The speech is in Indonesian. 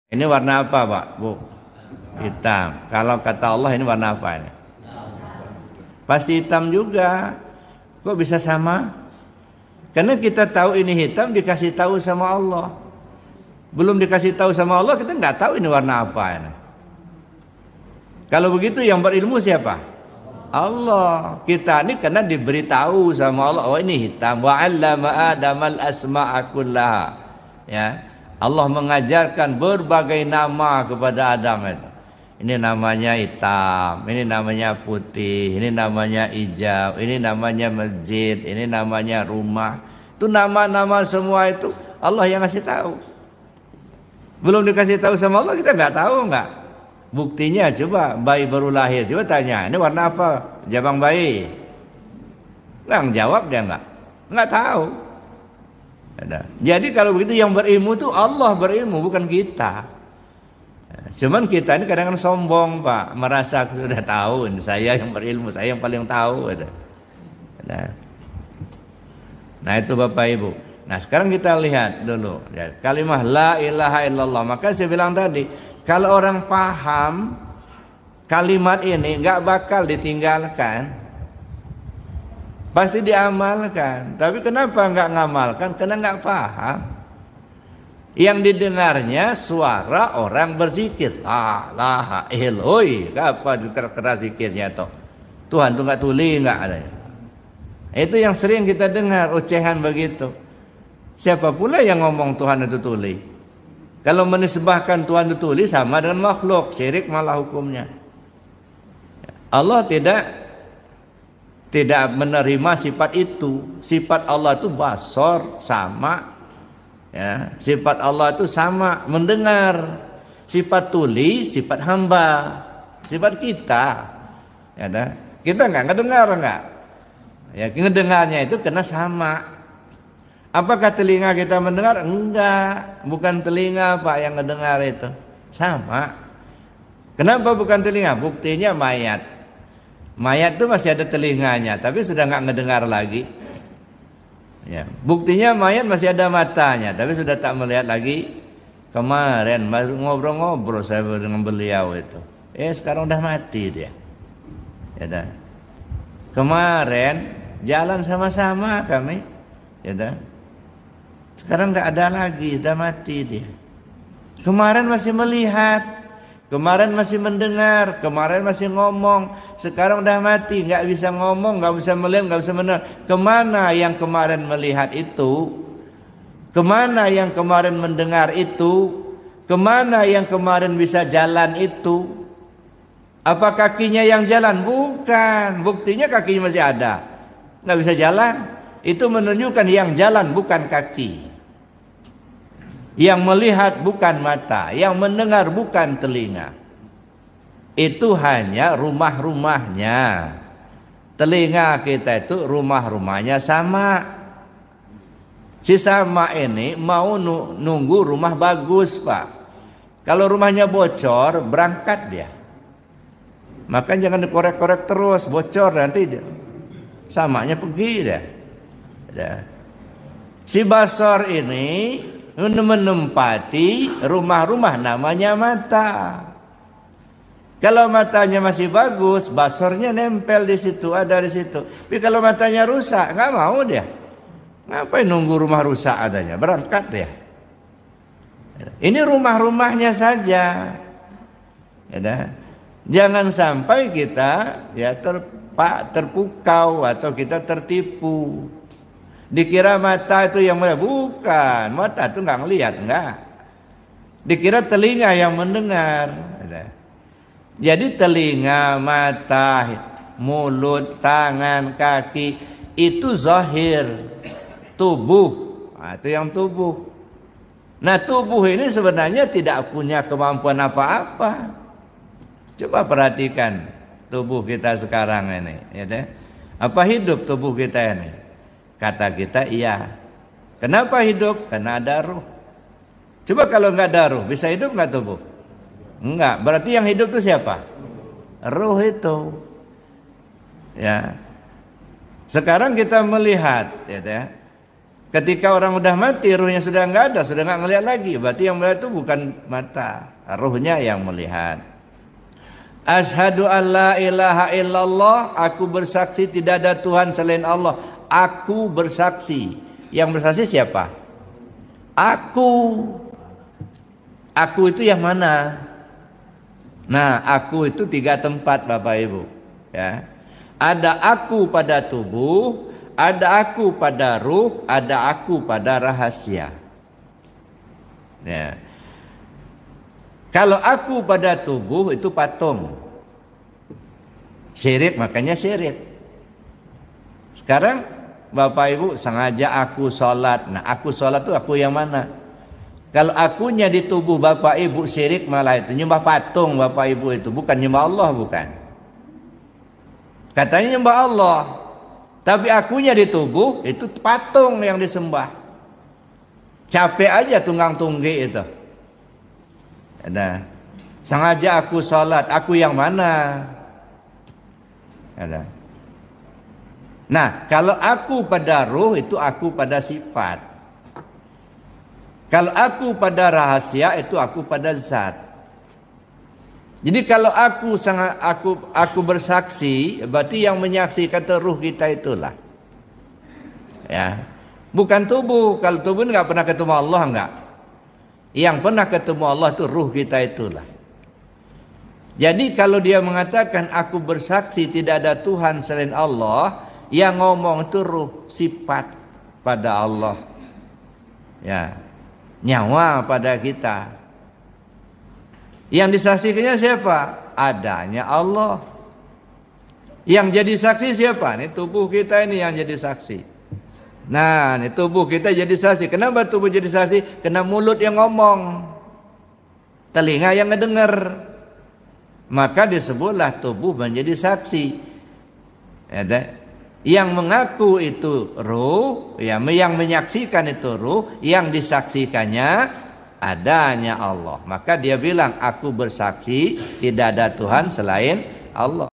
Ini warna apa, Pak? Bu? Hitam. Kalau kata Allah ini warna apa ini? Pasti hitam juga. Kok bisa sama? Karena kita tahu ini hitam dikasih tahu sama Allah. Belum dikasih tahu sama Allah kita nggak tahu ini warna apa ini. Kalau begitu yang berilmu siapa? Allah. Kita ini karena diberitahu sama Allah, oh ini hitam. Wa 'allama Adamal asma'a kullaha. Ya. Allah mengajarkan berbagai nama kepada Adam itu. Ini namanya hitam, ini namanya putih, ini namanya hijau, ini namanya masjid, ini namanya rumah. Itu nama-nama semua itu Allah yang ngasih tahu. Belum dikasih tahu sama Allah kita nggak tahu nggak. Buktinya coba bayi baru lahir, coba tanya, ini warna apa jabang bayi? Nggak jawab dia nggak tahu. Jadi kalau begitu yang berilmu itu Allah berilmu bukan kita. Cuman kita ini kadang-kadang sombong, Pak, merasa sudah tahu, saya yang berilmu, saya yang paling tahu. Nah itu Bapak Ibu. Nah sekarang kita lihat dulu ya, kalimat la ilaha illallah. Maka saya bilang tadi, kalau orang paham kalimat ini nggak bakal ditinggalkan, pasti diamalkan. Tapi kenapa nggak ngamalkan? Karena nggak paham. Yang didengarnya suara orang berzikir, la ilaha illallah. Apa keras zikirnya toh? Tuhan tuh nggak tuli nggak ada. Itu yang sering kita dengar ocehan begitu. Siapa pula yang ngomong Tuhan itu tuli? Kalau menisbahkan Tuhan itu tuli sama dengan makhluk, syirik malah hukumnya. Allah tidak menerima sifat itu. Sifat Allah itu basor, sama. Ya, sifat Allah itu sama, mendengar. Sifat tuli, sifat hamba, sifat kita. Ya, kita nggak dengar nggak. Ya, ngedengarnya itu kena sama. Apakah telinga kita mendengar? Enggak, bukan telinga Pak yang ngedengar itu. Sama. Kenapa bukan telinga? Buktinya mayat. Mayat itu masih ada telinganya, tapi sudah nggak ngedengar lagi. Ya, buktinya mayat masih ada matanya, tapi sudah tak melihat lagi. Kemarin ngobrol-ngobrol saya dengan beliau itu. Sekarang udah mati dia. Ya dah. Kemarin jalan sama-sama kami. Ya dah. Sekarang nggak ada lagi, sudah mati dia. Kemarin masih melihat, kemarin masih mendengar, kemarin masih ngomong. Sekarang udah mati, nggak bisa ngomong, nggak bisa melihat, nggak bisa mendengar. Kemana yang kemarin melihat itu? Kemana yang kemarin mendengar itu? Kemana yang kemarin bisa jalan itu? Apa kakinya yang jalan? Bukan, buktinya kakinya masih ada, nggak bisa jalan. Itu menunjukkan yang jalan bukan kaki, yang melihat bukan mata, yang mendengar bukan telinga. Itu hanya rumah-rumahnya. Telinga kita itu rumah-rumahnya sama. Si sama ini mau nunggu rumah bagus, Pak. Kalau rumahnya bocor, berangkat dia. Maka jangan dikorek-korek terus, bocor nanti dia. Samanya pergi dia. Si basor ini menempati rumah-rumah namanya mata. Kalau matanya masih bagus, basornya nempel di situ, ada di situ. Tapi kalau matanya rusak, nggak mau dia. Ngapain nunggu rumah rusak adanya? Berangkat dia. Ini rumah-rumahnya saja. Ya, jangan sampai kita ya terpukau atau kita tertipu. Dikira mata itu yang melihat, bukan. Mata itu nggak ngelihat, nggak. Dikira telinga yang mendengar. Jadi telinga, mata, mulut, tangan, kaki itu zahir, tubuh. Nah, itu yang tubuh. Nah, tubuh ini sebenarnya tidak punya kemampuan apa-apa. Coba perhatikan tubuh kita sekarang ini, ya. Apa hidup tubuh kita ini? Kata kita iya. Kenapa hidup? Karena ada ruh. Coba kalau nggak ada ruh, bisa hidup nggak tubuh? Enggak, berarti yang hidup itu siapa? Ruh itu. Ya. Sekarang kita melihat, ya. Ketika orang udah mati, ruhnya sudah nggak ada, sudah nggak ngelihat lagi. Berarti yang melihat itu bukan mata, ruhnya yang melihat. Asyhadu an la ilaha illallah, aku bersaksi tidak ada Tuhan selain Allah. Aku bersaksi. Yang bersaksi siapa? Aku. Aku itu yang mana? Nah, aku itu 3 tempat Bapak Ibu. Ya. Ada aku pada tubuh, ada aku pada ruh, ada aku pada rahasia. Ya. Kalau aku pada tubuh itu patung. Syirik, makanya syirik. Sekarang Bapak Ibu sengaja aku sholat. Nah, aku sholat itu aku yang mana? Kalau akunya di tubuh Bapak Ibu syirik, malah itu nyembah patung Bapak Ibu itu, bukan nyembah Allah, bukan. Katanya nyembah Allah, tapi akunya di tubuh itu patung yang disembah. Capek aja tunggang tunggi itu. Ada. Sengaja aku sholat, aku yang mana? Ada. Nah, kalau aku pada ruh itu aku pada sifat. Kalau aku pada rahasia itu aku pada zat. Jadi kalau aku bersaksi, berarti yang menyaksikan itu ruh kita itulah. Ya. Bukan tubuh. Kalau tubuh enggak pernah ketemu Allah, enggak. Yang pernah ketemu Allah itu ruh kita itulah. Jadi kalau dia mengatakan aku bersaksi tidak ada Tuhan selain Allah, yang ngomong itu ruh, sifat pada Allah. Ya. Nyawa pada kita. Yang disaksikannya siapa? Adanya Allah. Yang jadi saksi siapa? Ini tubuh kita ini yang jadi saksi. Nah, ini tubuh kita jadi saksi. Kenapa tubuh jadi saksi? Karena mulut yang ngomong, telinga yang ngedengar. Maka disebutlah tubuh menjadi saksi. Ya, yang mengaku itu ruh, ya, yang menyaksikan itu ruh, yang disaksikannya adanya Allah. Maka dia bilang, aku bersaksi tidak ada Tuhan selain Allah.